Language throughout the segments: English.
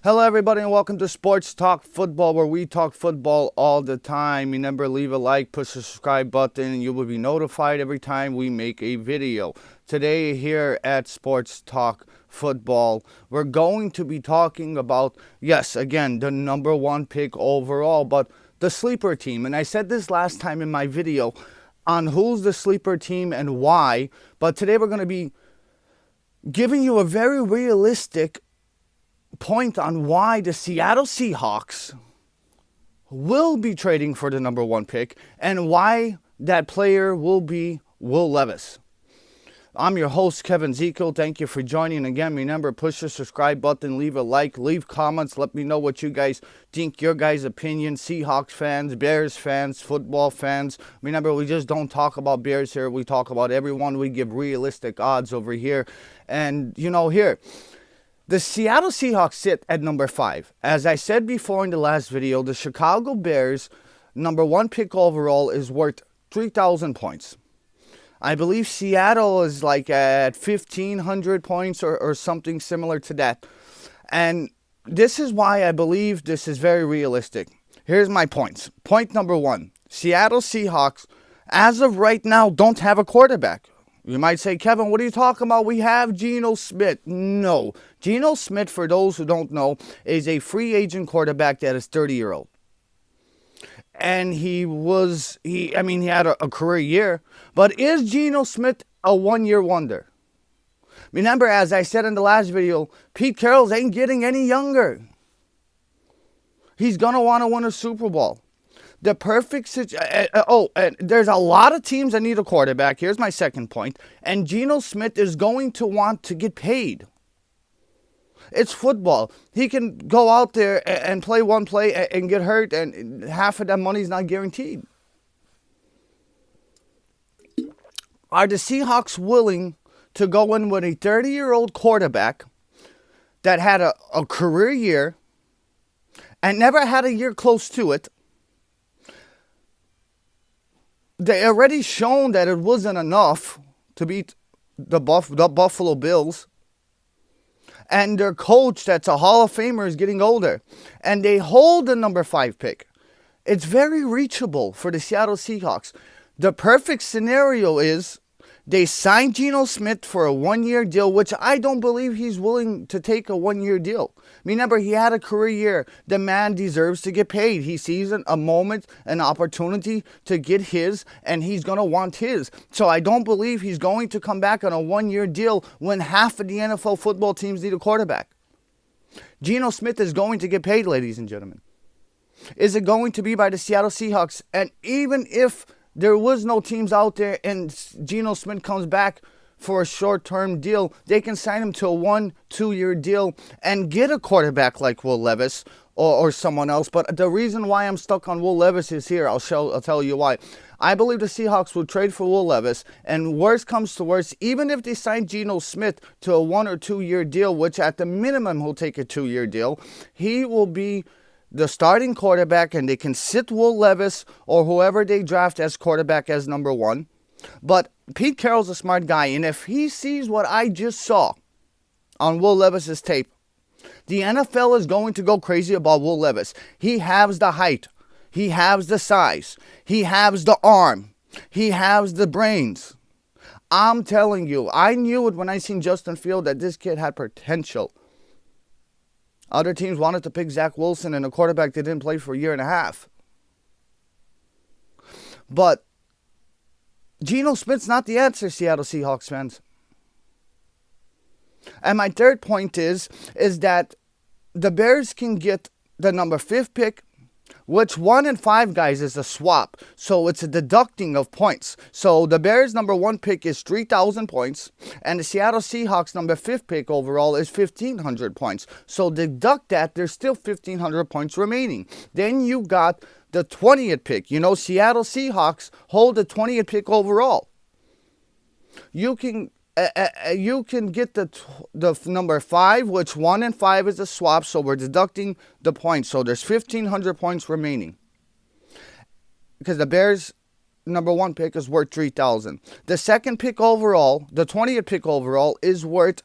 Hello, everybody, and welcome to Sports Talk Football, where we talk football all the time. Remember, leave a like, push the subscribe button, and you will be notified every time we make a video. Today, here at Sports Talk Football, we're going to be talking about, yes, again, the number one pick overall, but the sleeper team. And I said this last time in my video on who's the sleeper team and why, but today we're going to be giving you a very realistic point on why the Seattle Seahawks will be trading for the number one pick and why that player will be Will Levis. I'm your host, Kevin Zico. Thank you for joining again. Remember, push the subscribe button, leave a like, leave comments. Let me know what you guys think, your guys' opinion. Seahawks fans, Bears fans, football fans. Remember, we just don't talk about Bears here. We talk about everyone. We give realistic odds over here. And, here, the Seattle Seahawks sit at number 5. As I said before in the last video, the Chicago Bears, number one pick overall, is worth 3,000 points. I believe Seattle is like at 1,500 points or something similar to that. And this is why I believe this is very realistic. Here's my points. Point number 1. Seattle Seahawks, as of right now, don't have a quarterback. You might say, Kevin, what are you talking about? We have Geno Smith. No. Geno Smith, for those who don't know, is a free agent quarterback that is 30-year-old. And he had a career year. But is Geno Smith a one-year wonder? Remember, as I said in the last video, Pete Carroll ain't getting any younger. He's going to want to win a Super Bowl. The perfect situation. There's a lot of teams that need a quarterback. Here's my second point. And Geno Smith is going to want to get paid. It's football. He can go out there and play one play and get hurt, and half of that money is not guaranteed. Are the Seahawks willing to go in with a 30-year-old quarterback that had a career year and never had a year close to it? They already shown that it wasn't enough to beat the Buffalo Bills. And their coach, that's a Hall of Famer, is getting older. And they hold the number 5 pick. It's very reachable for the Seattle Seahawks. The perfect scenario is they sign Geno Smith for a one-year deal, which I don't believe he's willing to take a one-year deal. Remember, he had a career year. The man deserves to get paid. He sees a moment, an opportunity to get his, and he's going to want his. So I don't believe he's going to come back on a one-year deal when half of the NFL football teams need a quarterback. Geno Smith is going to get paid, ladies and gentlemen. Is it going to be by the Seattle Seahawks? And even if there was no teams out there and Geno Smith comes back for a short-term deal, they can sign him to a 1-2 year deal and get a quarterback like Will Levis or someone else. But the reason why I'm stuck on Will Levis is here. I'll tell you why. I believe the Seahawks will trade for Will Levis, and worst comes to worst, even if they sign Geno Smith to a 1 or 2 year deal, which at the minimum he'll take a 2-year deal, he will be the starting quarterback, and they can sit Will Levis or whoever they draft as quarterback as number 1. But Pete Carroll's a smart guy, and if he sees what I just saw on Will Levis's tape, the NFL is going to go crazy about Will Levis. He has the height. He has the size. He has the arm. He has the brains. I'm telling you, I knew it when I seen Justin Fields that this kid had potential. Other teams wanted to pick Zach Wilson and a quarterback that didn't play for a year and a half. But Geno Smith's not the answer, Seattle Seahawks fans. And my third point is that the Bears can get the number 5 pick, which 1 and 5, guys, is a swap. So it's a deducting of points. So the Bears' number 1 pick is 3,000 points. And the Seattle Seahawks' number 5 pick overall is 1,500 points. So deduct that, there's still 1,500 points remaining. Then you got the 20th pick. Seattle Seahawks hold the 20th pick overall. You can get the number 5, which 1 and 5 is a swap, so we're deducting the points. So there's 1,500 points remaining. Because the Bears' number 1 pick is worth 3,000. The second pick overall, the 20th pick overall, is worth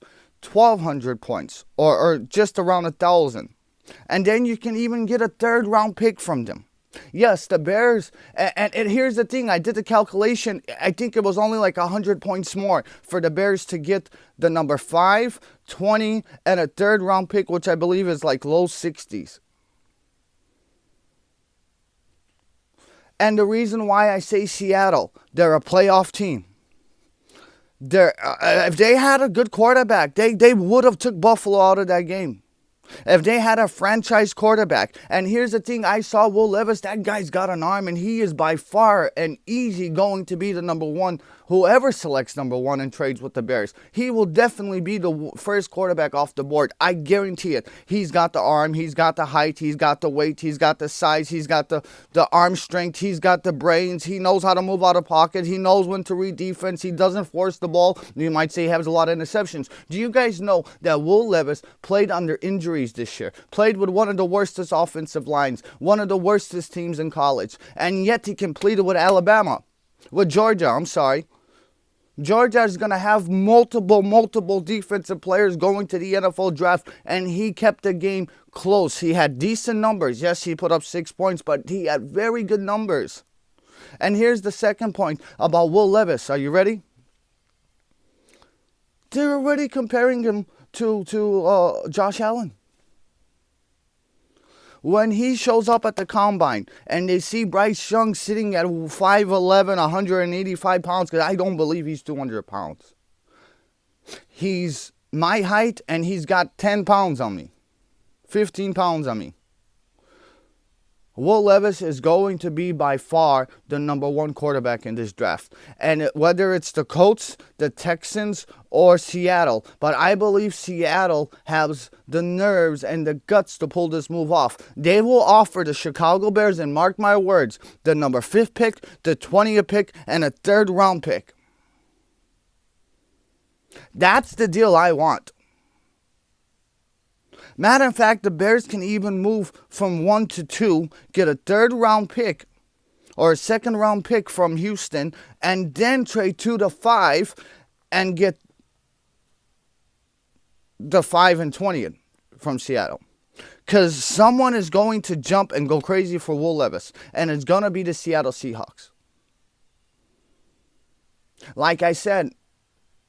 1,200 points, or just around 1,000. And then you can even get a third round pick from them. Yes, the Bears, and here's the thing, I did the calculation, I think it was only like 100 points more for the Bears to get the number 5, 20, and a third round pick, which I believe is like low 60s. And the reason why I say Seattle, they're a playoff team. If they had a good quarterback, they would have took Buffalo out of that game. If they had a franchise quarterback. And here's the thing, I saw Will Levis, that guy's got an arm, and he is by far and easy going to be the number one. Whoever selects number one and trades with the Bears, he will definitely be the first quarterback off the board. I guarantee it. He's got the arm, he's got the height, he's got the weight, he's got the size, he's got the arm strength, he's got the brains, he knows how to move out of pocket, he knows when to read defense, he doesn't force the ball. You might say he has a lot of interceptions. Do you guys know that Will Levis played under injuries this year? Played with one of the worstest offensive lines, one of the worstest teams in college, and yet he completed with Georgia, I'm sorry. Georgia is going to have multiple defensive players going to the NFL draft, and he kept the game close. He had decent numbers. Yes, he put up 6 points, but he had very good numbers. And here's the second point about Will Levis. Are you ready? They're already comparing him to Josh Allen. When he shows up at the combine and they see Bryce Young sitting at 5'11", 185 pounds, because I don't believe he's 200 pounds. He's my height and he's got 10 pounds on me, 15 pounds on me. Will Levis is going to be by far the number one quarterback in this draft. And whether it's the Colts, the Texans, or Seattle. But I believe Seattle has the nerves and the guts to pull this move off. They will offer the Chicago Bears, and mark my words, the number 5th pick, the 20th pick, and a 3rd round pick. That's the deal I want. Matter of fact, the Bears can even move from 1 to 2, get a 3rd round pick or a 2nd round pick from Houston, and then trade 2 to 5 and get the 5 and 20th from Seattle. Because someone is going to jump and go crazy for Will Levis, and it's going to be the Seattle Seahawks. Like I said,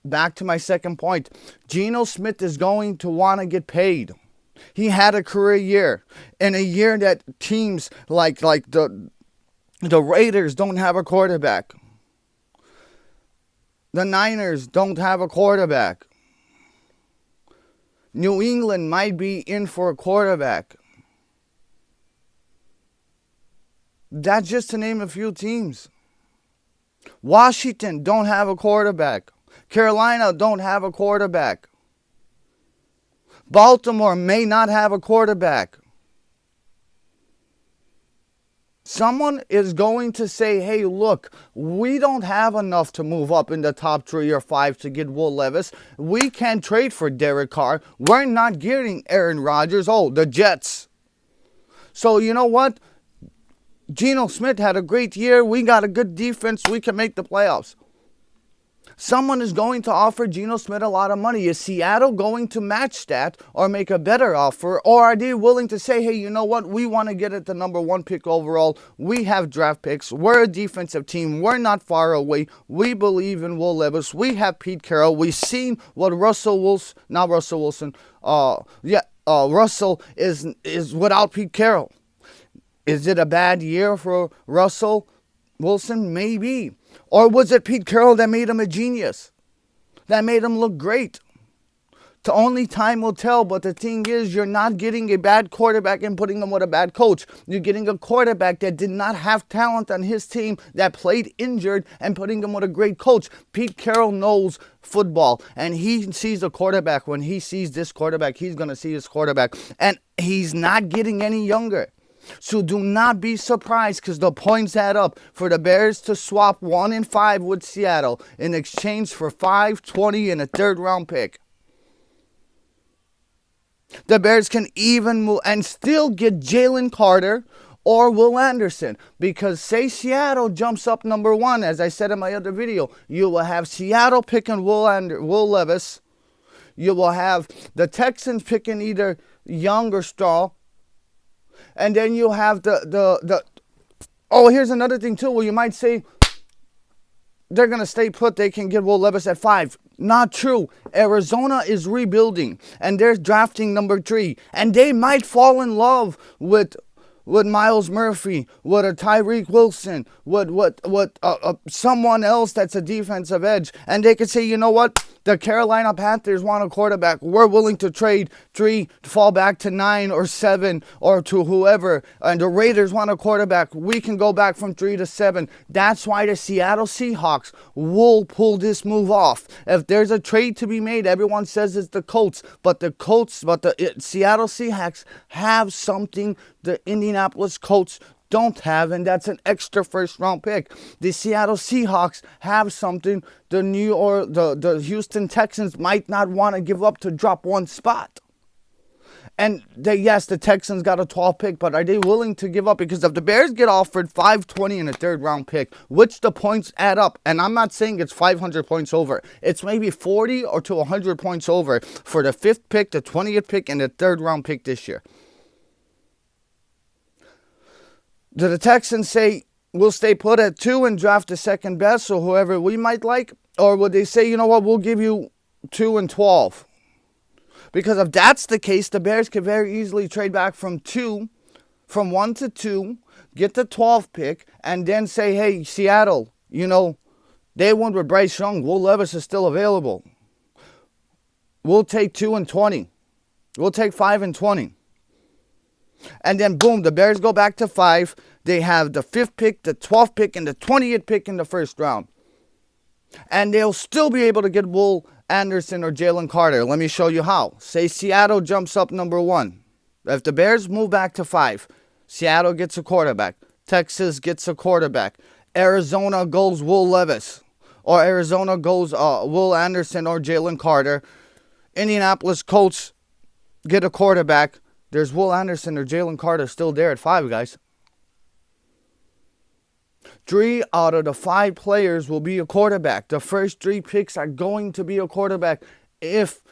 back to my second point, Geno Smith is going to want to get paid. He had a career year, in a year that teams like the Raiders don't have a quarterback. The Niners don't have a quarterback. New England might be in for a quarterback. That's just to name a few teams. Washington don't have a quarterback. Carolina don't have a quarterback. Baltimore may not have a quarterback. Someone is going to say, hey, look, we don't have enough to move up in the top 3 or 5 to get Will Levis. We can't trade for Derek Carr. We're not getting Aaron Rodgers. Oh, the Jets. So you know what? Geno Smith had a great year. We got a good defense. We can make the playoffs. Someone is going to offer Geno Smith a lot of money. Is Seattle going to match that or make a better offer? Or are they willing to say, hey, you know what? We want to get at the number 1 pick overall. We have draft picks. We're a defensive team. We're not far away. We believe in Will Levis. We have Pete Carroll. We've seen what Russell is without Pete Carroll. Is it a bad year for Russell Wilson? Maybe. Or was it Pete Carroll that made him a genius? That made him look great? Only time will tell, but the thing is, you're not getting a bad quarterback and putting him with a bad coach. You're getting a quarterback that did not have talent on his team, that played injured, and putting him with a great coach. Pete Carroll knows football, and he sees a quarterback. When he sees this quarterback, he's going to see his quarterback. And he's not getting any younger. So do not be surprised, because the points add up for the Bears to swap 1 and 5 with Seattle in exchange for 5, 20, and a 3rd round pick. The Bears can even move and still get Jalen Carter or Will Anderson, because say Seattle jumps up number 1, as I said in my other video, you will have Seattle picking Will Levis. You will have the Texans picking either Young or Straw. And then you have the oh, here's another thing too. Well, you might say they're going to stay put. They can get Will Levis at 5. Not true. Arizona is rebuilding, and they're drafting number 3. And they might fall in love with Miles Murphy, with a Tyreek Wilson, with someone else that's a defensive edge. And they could say, you know what? The Carolina Panthers want a quarterback. We're willing to trade 3 to fall back to 9 or 7 or to whoever. And the Raiders want a quarterback. We can go back from 3 to 7. That's why the Seattle Seahawks will pull this move off. If there's a trade to be made, everyone says it's the Colts. But the Seattle Seahawks have something the Indianapolis Colts don't have, and that's an extra first-round pick. The Seattle Seahawks have something the Houston Texans might not want to give up to drop one spot. And yes, the Texans got a 12 pick, but are they willing to give up? Because if the Bears get offered $520 and a third-round pick, which the points add up, and I'm not saying it's 500 points over. It's maybe 40 or to 100 points over for the 5th pick, the 20th pick, and the third-round pick this year. Do the Texans say, we'll stay put at 2 and draft the second best, or whoever we might like? Or would they say, you know what, we'll give you 2 and 12? Because if that's the case, the Bears could very easily trade back from 1 to 2, get the 12th pick, and then say, hey, Seattle, you know, they went with Bryce Young. Will Levis is still available. We'll take 2 and 20. We'll take 5 and 20. And then, boom, the Bears go back to 5. They have the 5th pick, the 12th pick, and the 20th pick in the first round. And they'll still be able to get Will Anderson or Jalen Carter. Let me show you how. Say Seattle jumps up number 1. If the Bears move back to 5, Seattle gets a quarterback. Texas gets a quarterback. Arizona goes Will Levis. Or Arizona goes Will Anderson or Jalen Carter. Indianapolis Colts get a quarterback. There's Will Anderson or Jalen Carter still there at 5, guys. 3 out of the 5 players will be a quarterback. The first 3 picks are going to be a quarterback if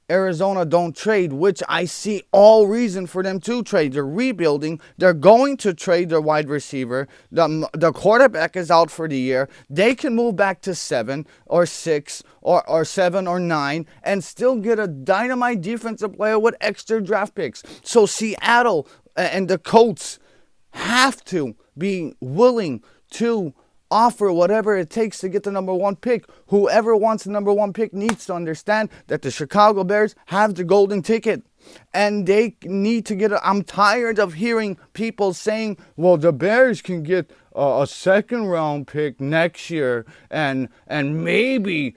Arizona don't trade, which I see all reason for them to trade. They're rebuilding. They're going to trade their wide receiver. The quarterback is out for the year. They can move back to 7 or 6 or 7 or 9 and still get a dynamite defensive player with extra draft picks. So Seattle and the Colts have to be willing to offer whatever it takes to get the number 1 pick. Whoever wants the number 1 pick needs to understand that the Chicago Bears have the golden ticket. And they need to get it. I'm tired of hearing people saying, well, the Bears can get a second-round pick next year and maybe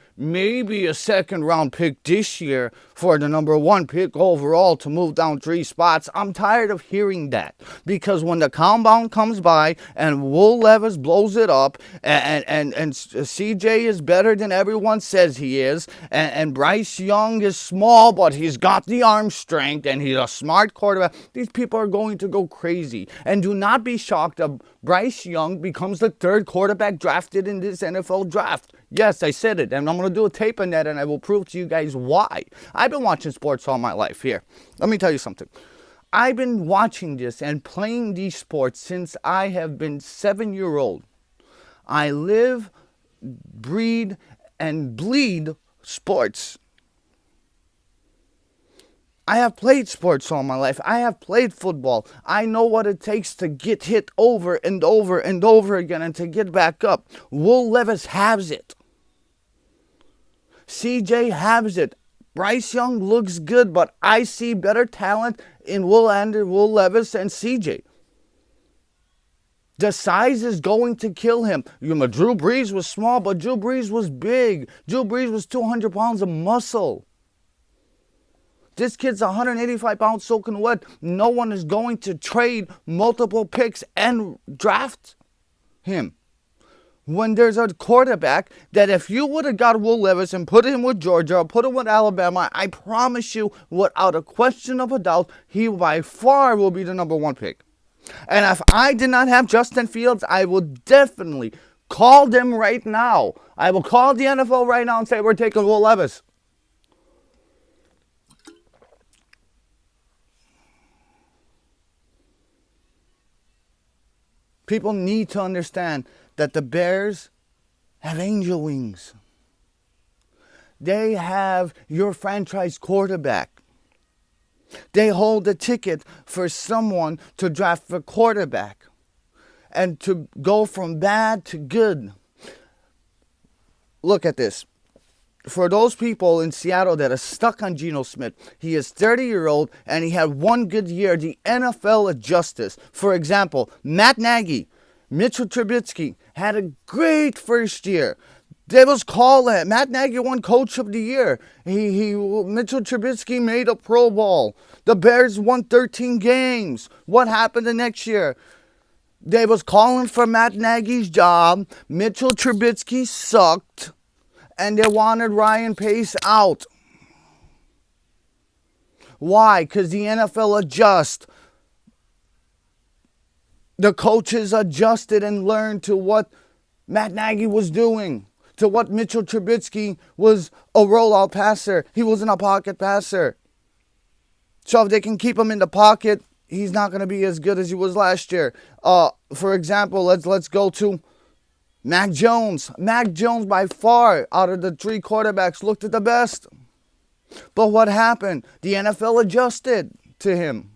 a second-round pick this year for the number 1 pick overall to move down 3 spots. I'm tired of hearing that, because when the combine comes by and Will Levis blows it up and CJ is better than everyone says he is, and Bryce Young is small, but he's got the arm strength and he's a smart quarterback, these people are going to go crazy. And do not be shocked if Bryce Young becomes the 3rd quarterback drafted in this NFL draft. Yes, I said it, and I'm going to do a tape on that, and I will prove to you guys why. I've been watching sports all my life. Here, let me tell you something. I've been watching this and playing these sports since I have been 7-year-old. I live, breathe, and bleed sports. I have played sports all my life. I have played football. I know what it takes to get hit over and over and over again and to get back up. Will Levis has it. CJ has it. Bryce Young looks good, but I see better talent in Will Levis and CJ. The size is going to kill him. Drew Brees was small, but Drew Brees was big. Drew Brees was 200 pounds of muscle. This kid's 185 pounds soaking wet. No one is going to trade multiple picks and draft him. When there's a quarterback that if you would have got Will Levis and put him with Georgia or put him with Alabama, I promise you, without a question of a doubt, he by far will be the number 1 pick. And if I did not have Justin Fields, I would definitely call them right now. I will call the NFL right now and say we're taking Will Levis. People need to understand that the Bears have angel wings. They have your franchise quarterback. They hold the ticket for someone to draft a quarterback and to go from bad to good. Look at this. For those people in Seattle that are stuck on Geno Smith, he is 30-year-old and he had one good year. The NFL adjusts. For example, Matt Nagy, Mitchell Trubisky had a great first year. They was called it. Matt Nagy won Coach of the Year. Mitchell Trubisky made a Pro Bowl. The Bears won 13 games. What happened the next year? They was calling for Matt Nagy's job. Mitchell Trubisky sucked. And they wanted Ryan Pace out. Why? Because the NFL adjusts. The coaches adjusted and learned to what Matt Nagy was doing. To what Mitchell Trubisky was a rollout passer. He wasn't a pocket passer. So if they can keep him in the pocket, he's not going to be as good as he was last year. For example, let's go to Mac Jones. Mac Jones, by far, out of the three quarterbacks, looked at the best. But what happened? The NFL adjusted to him.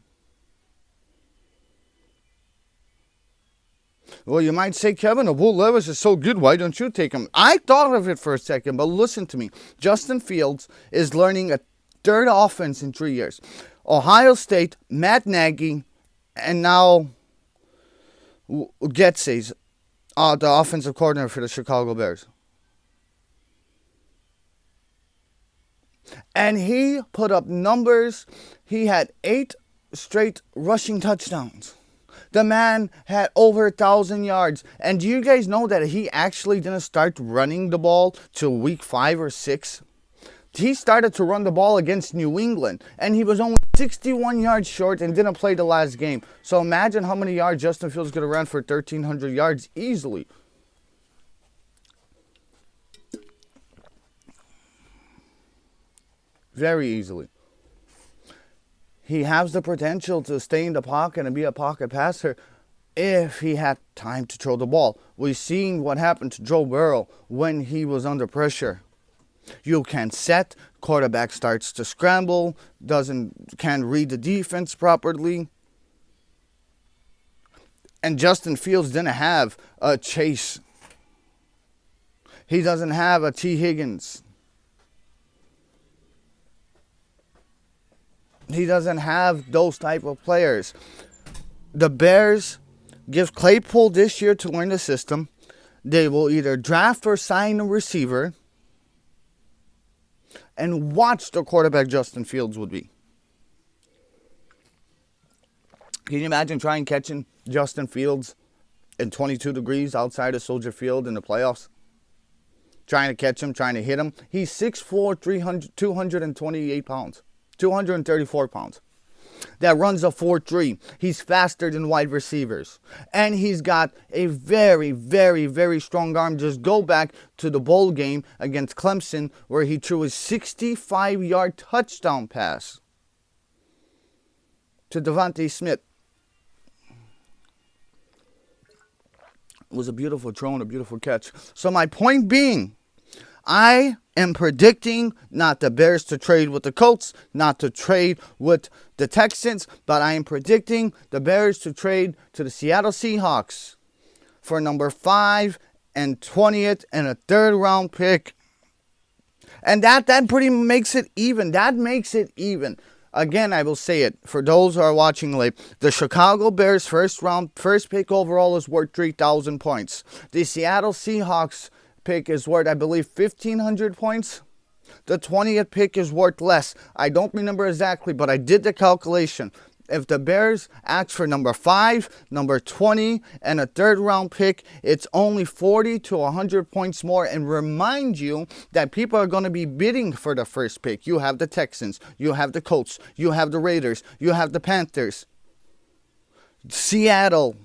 Well, you might say, Kevin, Will Levis is so good. Why don't you take him? I thought of it for a second, but listen to me. Justin Fields is learning a third offense in 3 years. Ohio State, Matt Nagy, and now Getsy's the offensive coordinator for the Chicago Bears. And he put up numbers. He had 8 straight rushing touchdowns. The man had over 1,000 yards. And do you guys know that he actually didn't start running the ball till week 5 or 6? He started to run the ball against New England. And he was only 61 yards short and didn't play the last game. So imagine how many yards Justin Fields could have run for 1,300 yards easily. Very easily. He has the potential to stay in the pocket and be a pocket passer if he had time to throw the ball. We've seen what happened to Joe Burrow when he was under pressure. You can set, quarterback starts to scramble, can't read the defense properly. And Justin Fields didn't have a Chase. He doesn't have a T. Higgins. He doesn't have those type of players. The Bears give Claypool this year to learn the system. They will either draft or sign a receiver. And watch the quarterback Justin Fields would be. Can you imagine trying catching Justin Fields in 22 degrees outside of Soldier Field in the playoffs? Trying to catch him, trying to hit him. He's 6'4", 228 pounds. 234 pounds. That runs a 4.3. He's faster than wide receivers. And he's got a very, very, very strong arm. Just go back to the bowl game against Clemson where he threw a 65-yard touchdown pass to Devontae Smith. It was a beautiful throw and a beautiful catch. So my point being, I am predicting not the Bears to trade with the Colts, not to trade with the Texans, but I am predicting the Bears to trade to the Seattle Seahawks for number 5 and 20th and a 3rd round pick. And that pretty makes it even. That makes it even. Again, I will say it for those who are watching late. The Chicago Bears first pick overall is worth 3,000 points. The Seattle Seahawks pick is worth, I believe, 1,500 points. The 20th pick is worth less. I don't remember exactly, but I did the calculation. If the Bears ask for number 5, number 20, and a 3rd round pick, it's only 40 to 100 points more. And remind you that people are going to be bidding for the first pick. You have the Texans, you have the Colts, you have the Raiders, you have the Panthers, Seattle.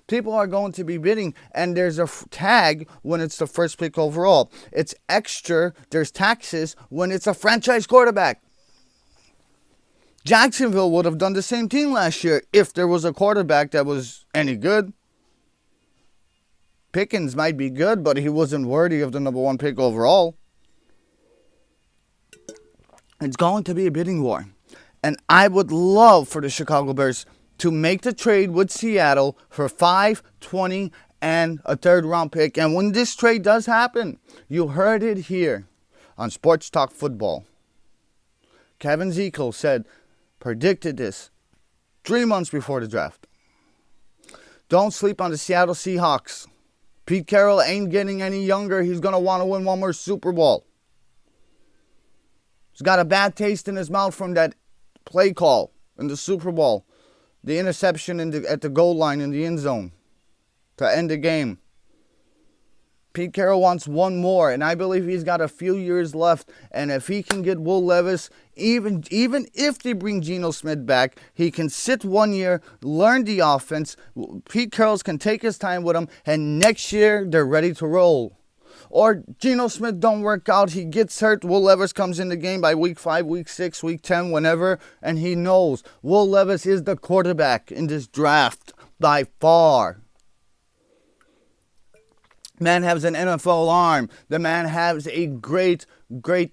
People are going to be bidding, and there's a tag when it's the first pick overall. It's extra. There's taxes when it's a franchise quarterback. Jacksonville would have done the same thing last year if there was a quarterback that was any good. Pickens might be good, but he wasn't worthy of the number 1 pick overall. It's going to be a bidding war. And I would love for the Chicago Bears to make the trade with Seattle for 5, 20, and a 3rd round pick. And when this trade does happen, you heard it here on Sports Talk Football. Kevin Zekel predicted this 3 months before the draft. Don't sleep on the Seattle Seahawks. Pete Carroll ain't getting any younger. He's going to want to win one more Super Bowl. He's got a bad taste in his mouth from that play call in the Super Bowl. The interception at the goal line in the end zone to end the game. Pete Carroll wants one more, and I believe he's got a few years left. And if he can get Will Levis, even if they bring Geno Smith back, he can sit 1 year, learn the offense. Pete Carroll can take his time with him, and next year they're ready to roll. Or Geno Smith don't work out, he gets hurt, Will Levis comes in the game by week 5, week 6, week 10, whenever, and he knows Will Levis is the quarterback in this draft by far. Man has an NFL arm. The man has a great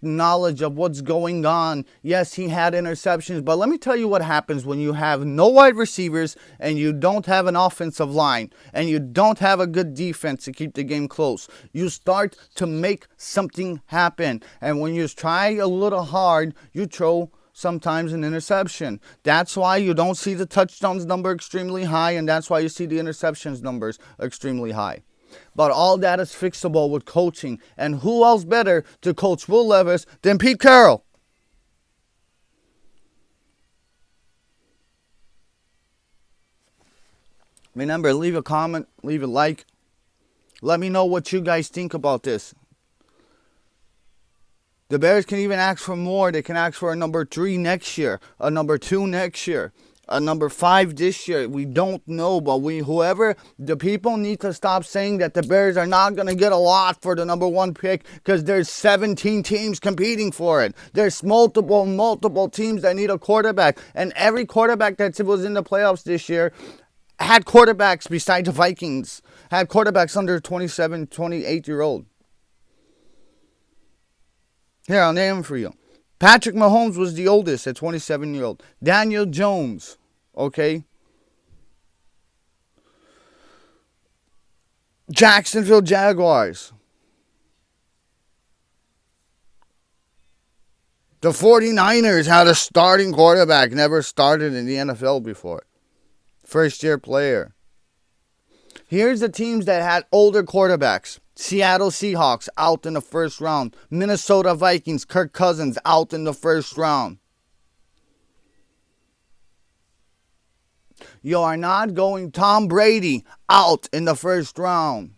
knowledge of what's going on. Yes, he had interceptions, but let me tell you what happens when you have no wide receivers and you don't have an offensive line and you don't have a good defense to keep the game close. You start to make something happen. And when you try a little hard, you throw sometimes an interception. That's why you don't see the touchdowns number extremely high, and that's why you see the interceptions numbers extremely high. But all that is fixable with coaching. And who else better to coach Will Levis than Pete Carroll? Remember, leave a comment, leave a like. Let me know what you guys think about this. The Bears can even ask for more. They can ask for a number 3 next year, a number 2 next year, a number 5 this year. We don't know, but the people need to stop saying that the Bears are not going to get a lot for the number 1 pick because there's 17 teams competing for it. There's multiple teams that need a quarterback, and every quarterback that was in the playoffs this year had quarterbacks besides the Vikings, had quarterbacks under 27, 28-year-old. Here, I'll name them for you. Patrick Mahomes was the oldest at 27-year-old. Daniel Jones, okay? Jacksonville Jaguars. The 49ers had a starting quarterback, never started in the NFL before. First-year player. Here's the teams that had older quarterbacks. Seattle Seahawks out in the first round. Minnesota Vikings, Kirk Cousins out in the first round. You are not going Tom Brady out in the first round.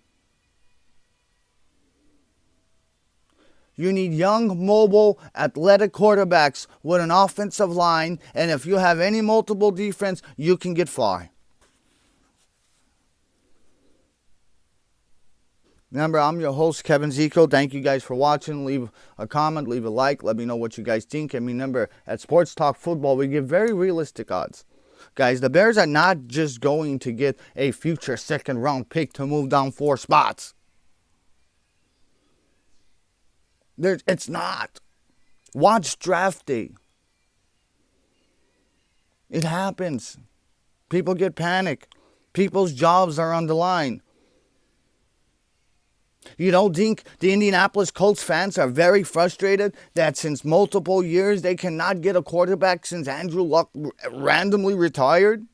You need young, mobile, athletic quarterbacks with an offensive line, and if you have any multiple defense, you can get far. Remember, I'm your host, Kevin Zekel. Thank you guys for watching. Leave a comment, leave a like. Let me know what you guys think. And remember, at Sports Talk Football, we give very realistic odds. Guys, the Bears are not just going to get a future second-round pick to move down 4 spots. It's not. Watch draft day. It happens. People get panic. People's jobs are on the line. You don't think the Indianapolis Colts fans are very frustrated that since multiple years they cannot get a quarterback since Andrew Luck randomly retired?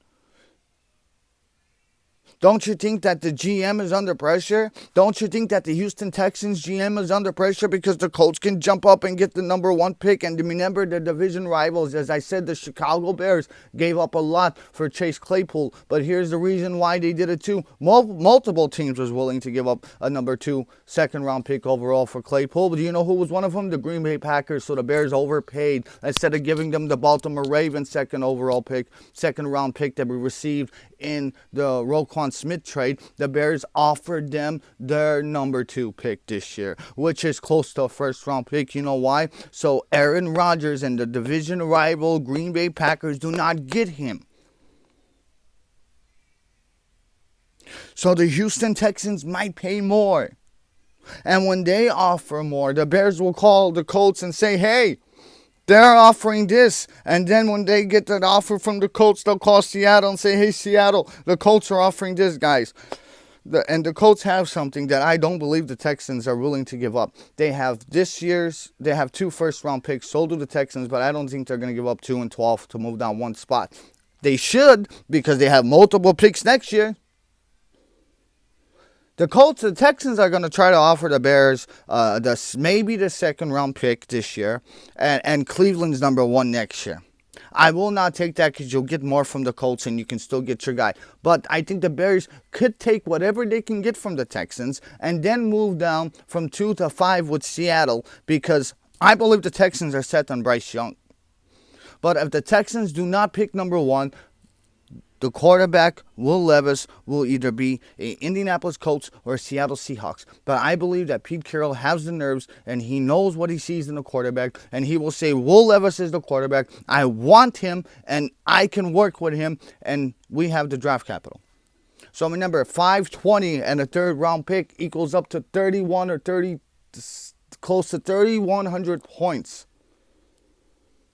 Don't you think that the GM is under pressure? Don't you think that the Houston Texans GM is under pressure because the Colts can jump up and get the number 1 pick? And remember, the division rivals, as I said, the Chicago Bears gave up a lot for Chase Claypool. But here's the reason why they did it too. Multiple teams was willing to give up a number 2 second-round pick overall for Claypool. But do you know who was one of them? The Green Bay Packers. So the Bears overpaid instead of giving them the Baltimore Ravens second-round pick that we received in the Roquan Roquan Smith trade, the Bears offered them their number 2 pick this year, which is close to a first-round pick. You know why? So Aaron Rodgers and the division rival Green Bay Packers do not get him. So the Houston Texans might pay more. And when they offer more, the Bears will call the Colts and say, hey, they're offering this. And then when they get that offer from the Colts, they'll call Seattle and say, hey, Seattle, the Colts are offering this, guys. And the Colts have something that I don't believe the Texans are willing to give up. They have 2 first-round picks. So do the Texans, but I don't think they're going to give up 2 and 12 to move down one spot. They should, because they have multiple picks next year. The Texans are going to try to offer the Bears maybe the second-round pick this year and Cleveland's number 1 next year. I will not take that because you'll get more from the Colts and you can still get your guy. But I think the Bears could take whatever they can get from the Texans and then move down from 2 to 5 with Seattle, because I believe the Texans are set on Bryce Young. But if the Texans do not pick number 1, the quarterback, Will Levis, will either be an Indianapolis Colts or a Seattle Seahawks. But I believe that Pete Carroll has the nerves and he knows what he sees in the quarterback. And he will say, Will Levis is the quarterback. I want him and I can work with him. And we have the draft capital. So remember, 520 and a third-round pick equals up to 31 or 30, close to 3,100 points.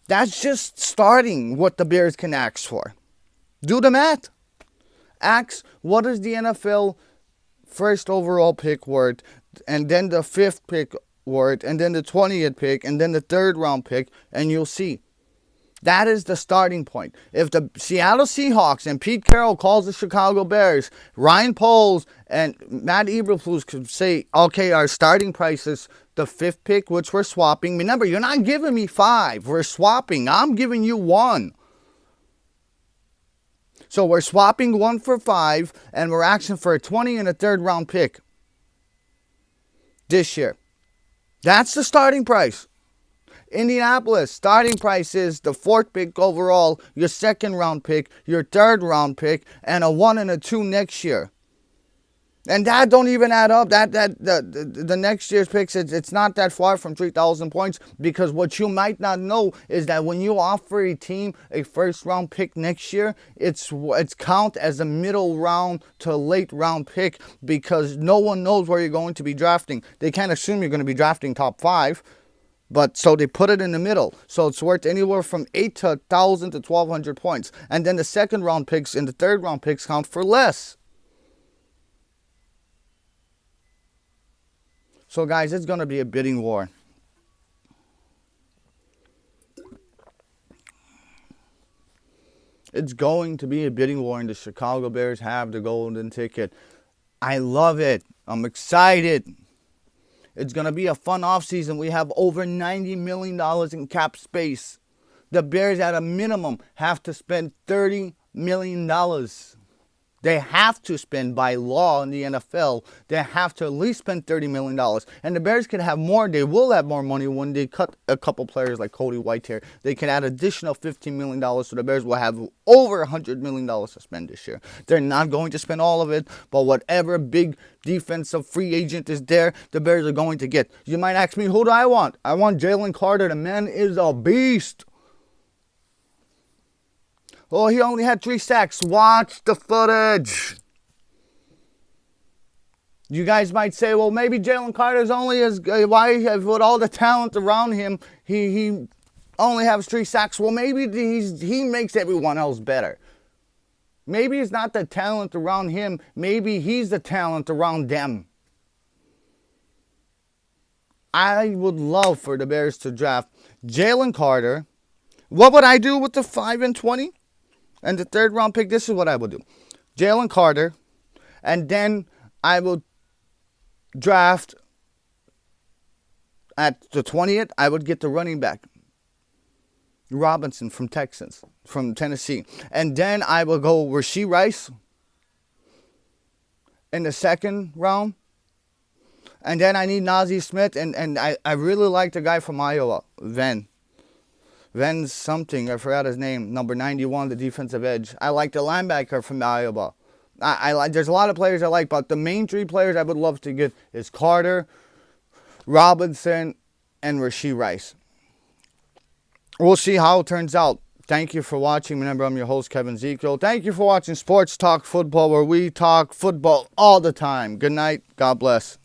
That's just starting what the Bears can ask for. Do the math. Ask, what is the NFL first overall pick worth, and then the 5th pick worth, and then the 20th pick, and then the 3rd round pick, and you'll see. That is the starting point. If the Seattle Seahawks and Pete Carroll calls the Chicago Bears, Ryan Poles and Matt Eberflus could say, okay, our starting price is the 5th pick, which we're swapping. Remember, you're not giving me 5. We're swapping. I'm giving you 1. So we're swapping 1 for 5, and we're asking for a 20 and a 3rd round pick this year. That's the starting price. Indianapolis, starting price is the 4th pick overall, your 2nd round pick, your 3rd round pick, and a 1 and a 2 next year. And that don't even add up. The next year's picks, it's not that far from 3,000 points, because what you might not know is that when you offer a team a first-round pick next year, it's count as a middle round to late round pick, because no one knows where you're going to be drafting. They can't assume you're going to be drafting top 5. But so they put it in the middle. So it's worth anywhere from 8 to 1,000 to 1,200 points. And then the 2nd round picks and the 3rd round picks count for less. So, guys, it's going to be a bidding war. It's going to be a bidding war, and the Chicago Bears have the golden ticket. I love it. I'm excited. It's going to be a fun offseason. We have over $90 million in cap space. The Bears, at a minimum, have to spend $30 million. They have to spend, by law in the NFL, they have to at least spend $30 million. And the Bears can have more. They will have more money when they cut a couple players like Cody Whitehair. They can add additional $15 million, so the Bears will have over $100 million to spend this year. They're not going to spend all of it, but whatever big defensive free agent is there, the Bears are going to get. You might ask me, who do I want? I want Jalen Carter. The man is a beast. Oh, he only had 3 sacks. Watch the footage. You guys might say, well, maybe Jalen Carter's only as good. Why, with all the talent around him, he only has 3 sacks. Well, maybe he makes everyone else better. Maybe it's not the talent around him. Maybe he's the talent around them. I would love for the Bears to draft Jalen Carter. What would I do with the 5 and 20? And the 3rd round pick, this is what I would do. Jalen Carter. And then I will draft at the 20th. I would get the running back, Robinson from Tennessee. And then I will go Rashee Rice in the 2nd round. And then I need Najee Smith. And I really like the guy from Iowa, Venn something, I forgot his name, number 91, the defensive edge. I like the linebacker from Iowa. There's a lot of players I like, but the main three players I would love to get is Carter, Robinson, and Rashee Rice. We'll see how it turns out. Thank you for watching. Remember, I'm your host, Kevin Ezekiel. Thank you for watching Sports Talk Football, where we talk football all the time. Good night. God bless.